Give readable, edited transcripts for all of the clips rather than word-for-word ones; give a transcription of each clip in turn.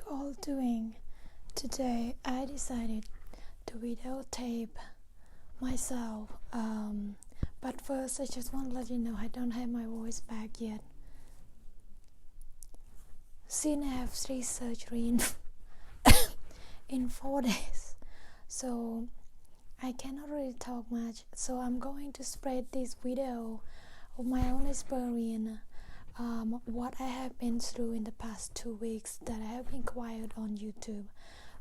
all doing? Today I decided to videotape myself, but first I just want to let you know I don't have my voice back yet. Since I have 3 surgeries in 4 days, so I cannot really talk much, so I'm going to spread this video of my own experience, what I have been through in the past 2 weeks that I have been quiet on YouTube.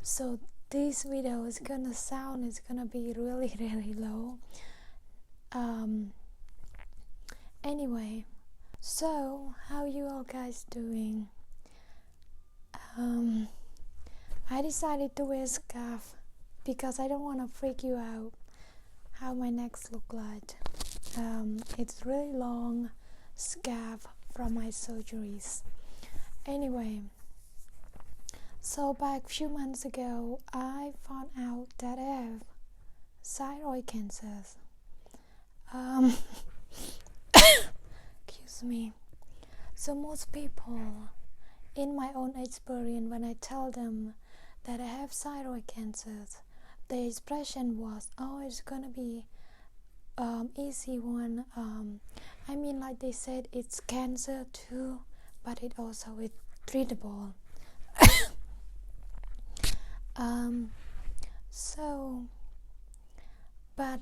So this video is gonna be really low. Anyway, so how you all guys doing? I decided to wear a scarf because I don't want to freak you out how my necks look like. It's really long scarf from my surgeries. Anyway, so back a few months ago I found out that I have thyroid cancer. Excuse me. So most people, in my own experience, when I tell them that I have thyroid cancer, the expression was, oh, it's gonna be easy one. I mean, like they said, it's cancer too, but it also is treatable. But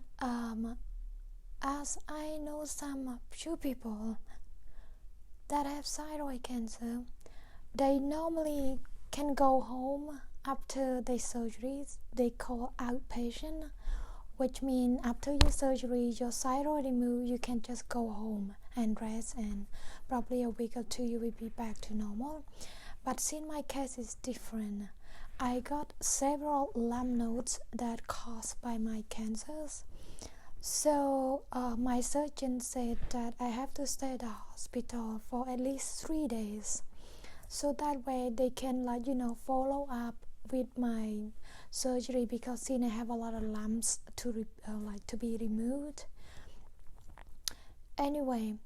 as I know some few people that have thyroid cancer, they normally can go home after their surgeries. They call outpatient, which means after your surgery, your thyroid removed, you can just go home and rest, and probably a week or 2 you will be back to normal. But since my case is different, I got several lymph nodes that caused by my cancers. So my surgeon said that I have to stay at the hospital for at least 3 days, so that way they can follow up with my surgery, because since I have a lot of lumps to be removed. Anyway,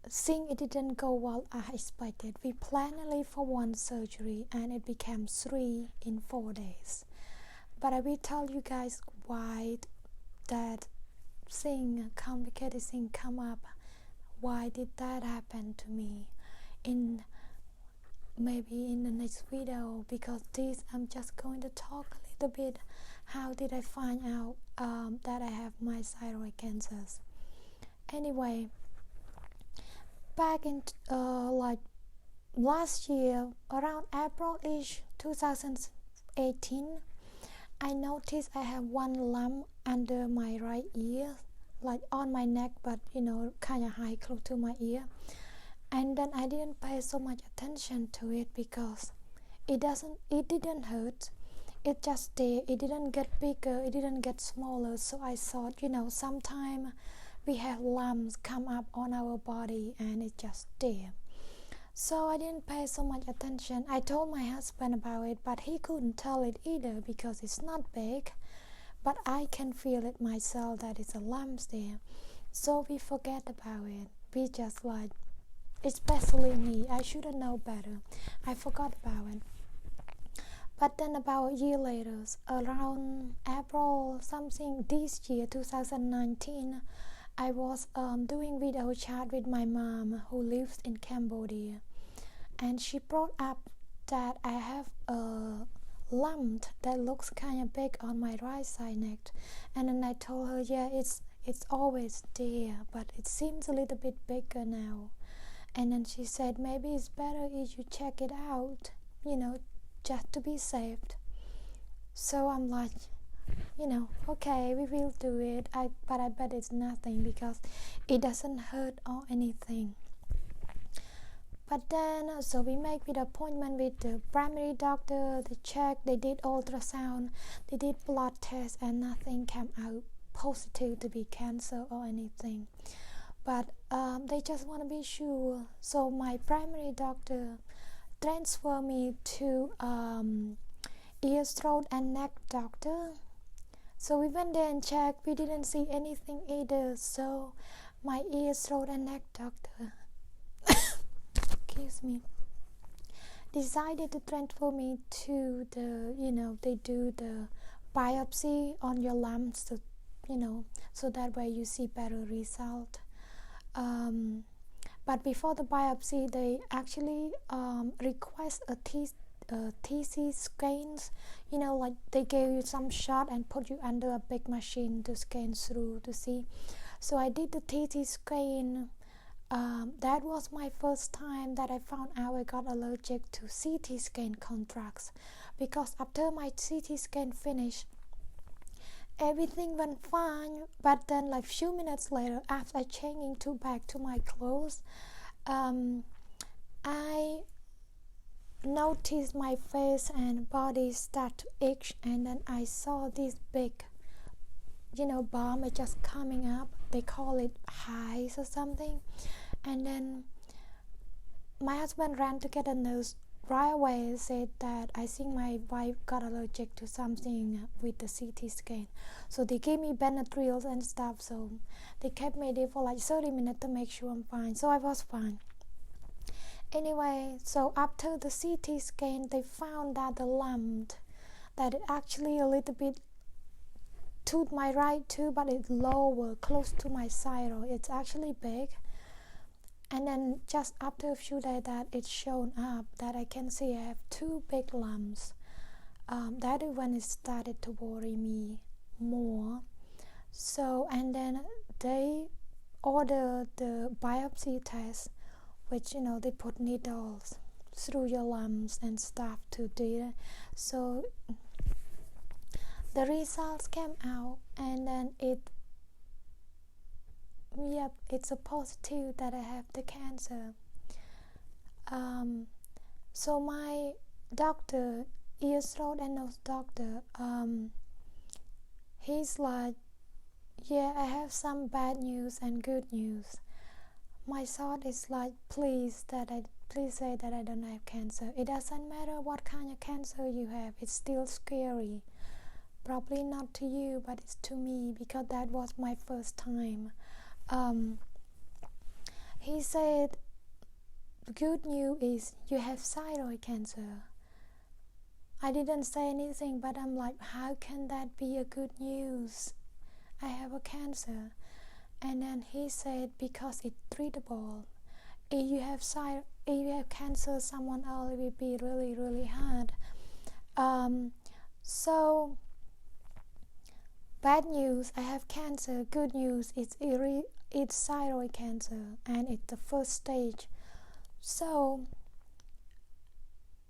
since it didn't go well as I expected, we planned only for 1 surgery and it became 3 in 4 days. But I will tell you guys why that complicated thing come up. Why did that happen to me? Maybe in the next video, because this I'm just going to talk a little bit how did I find out that I have my thyroid cancers. Anyway, back in last year, around April-ish 2018, I noticed I have 1 lump under my right ear, like on my neck, but kind of high, close to my ear. And then I didn't pay so much attention to it because it didn't hurt. It just there. It didn't get bigger. It didn't get smaller. So I thought, sometimes we have lumps come up on our body and it's just there. So I didn't pay so much attention. I told my husband about it, but he couldn't tell it either because it's not big. But I can feel it myself that it's a lump there. So we forget about it. We just especially me, I should have known better. I forgot about it. But then about a year later, around April something this year, 2019, I was doing video chat with my mom who lives in Cambodia, and she brought up that I have a lump that looks kind of big on my right side neck, and then I told her, yeah, it's always there, but it seems a little bit bigger now. And then she said, maybe it's better if you check it out, just to be safe. So I'm like, okay, we will do it. But I bet it's nothing because it doesn't hurt or anything. But then, so we make an appointment with the primary doctor. They check, they did ultrasound, they did blood tests, and nothing came out positive to be cancer or anything. But they just want to be sure. So my primary doctor transferred me to ear, throat and neck doctor. So we went there and checked. We didn't see anything either. So my ear, throat and neck doctor excuse me, decided to transfer me to the, they do the biopsy on your lumps, so that way you see better result. But before the biopsy, they actually request a TC scans. Like they gave you some shot and put you under a big machine to scan through to see. So I did the TC scan. That was my first time that I found out I got allergic to CT scan contrast, because after my CT scan finished, everything went fine, but then like few minutes later, after changing back to my clothes, I noticed my face and body start to itch, and then I saw this big bump just coming up. They call it hives or something. And then my husband ran to get a nurse right away and said that I think my wife got allergic to something with the CT scan. So they gave me Benadryl and stuff, so they kept me there for like 30 minutes to make sure I'm fine. So I was fine. Anyway, so after the CT scan, they found that the lump, that it actually a little bit to my right too, but it's lower, close to my thyroid. It's actually big. And then just after a few days that it's shown up, that I can see I have 2 big lumps. That is when it started to worry me more. So, and then they ordered the biopsy test, which they put needles through your lumps and stuff to do it. So the results came out, and then it's a positive that I have the cancer. So my doctor, ear, throat and nose doctor, he's like, yeah, I have some bad news and good news. My thought is like, please say that I don't have cancer. It doesn't matter what kind of cancer you have, it's still scary. Probably not to you, but it's to me, because that was my first time. He said, the good news is you have thyroid cancer. I didn't say anything, but I'm like, how can that be a good news? I have a cancer. And then he said, because it's treatable. If you have cancer, someone else, it will be really, really hard. So bad news, I have cancer. Good news, it's thyroid cancer, and it's the first stage. So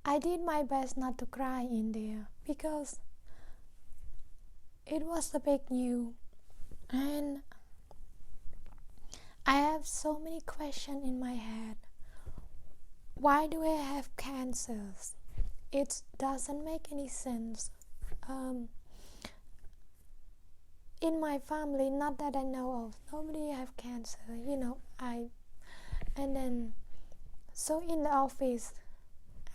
I did my best not to cry in there, because it was the big news, and I have so many questions in my head. Why do I have cancers? It doesn't make any sense. In my family, not that I know of, nobody have cancer. And then so in the office,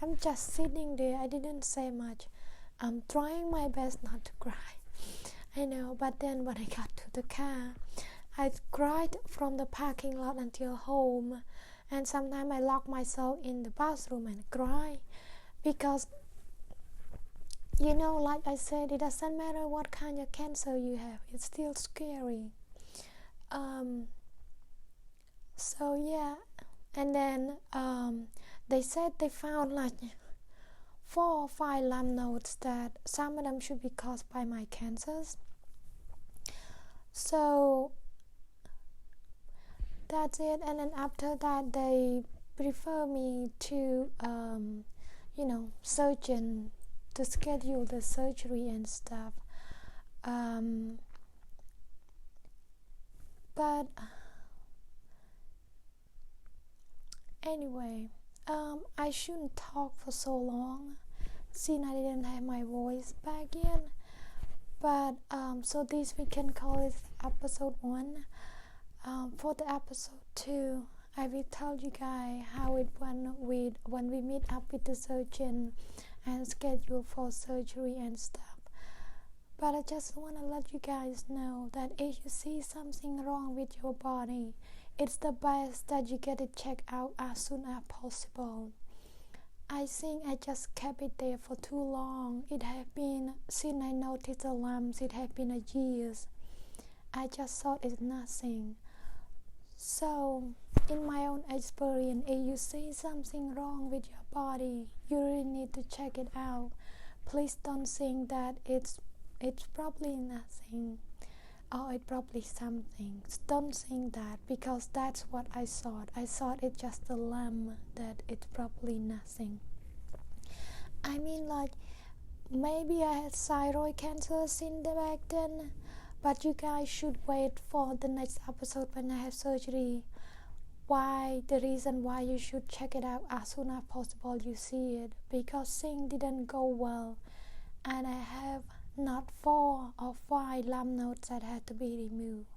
I'm just sitting there. I didn't say much. I'm trying my best not to cry. I know, but then when I got to the car, I cried from the parking lot until home, and sometimes I lock myself in the bathroom and cry, because like I said, it doesn't matter what kind of cancer you have, it's still scary. So yeah, and then they said they found like 4 or 5 lymph nodes, that some of them should be caused by my cancers. So that's it. And then after that, they refer me to surgeon to schedule the surgery and stuff. But anyway, I shouldn't talk for so long since I didn't have my voice back yet. But so this we can call it episode 1. For the episode 2, I will tell you guys how it went when we meet up with the surgeon and schedule for surgery and stuff. But I just want to let you guys know that if you see something wrong with your body, it's the best that you get it checked out as soon as possible. I think I just kept it there for too long. It had been, since I noticed the lumps, it had been a years. I just thought it's nothing. So, in my own experience, if you see something wrong with your body, you really need to check it out. Please don't think that it's probably nothing or it's probably something. Don't think that, because that's what I thought. I thought it's just a lump, that it's probably nothing. I mean, like, maybe I had thyroid cancer since back then, but you guys should wait for the next episode when I have surgery. Why? The reason why you should check it out as soon as possible you see it, because things didn't go well, and I have not 4 or 5 lump nodes that had to be removed.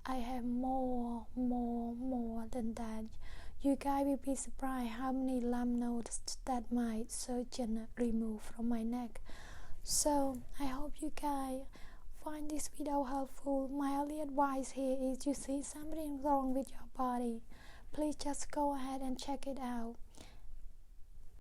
I have more than that. You guys will be surprised how many lump nodes that my surgeon removed from my neck. So I hope you guys find this video helpful. My only advice here is, you see something wrong with your body, please just go ahead and check it out.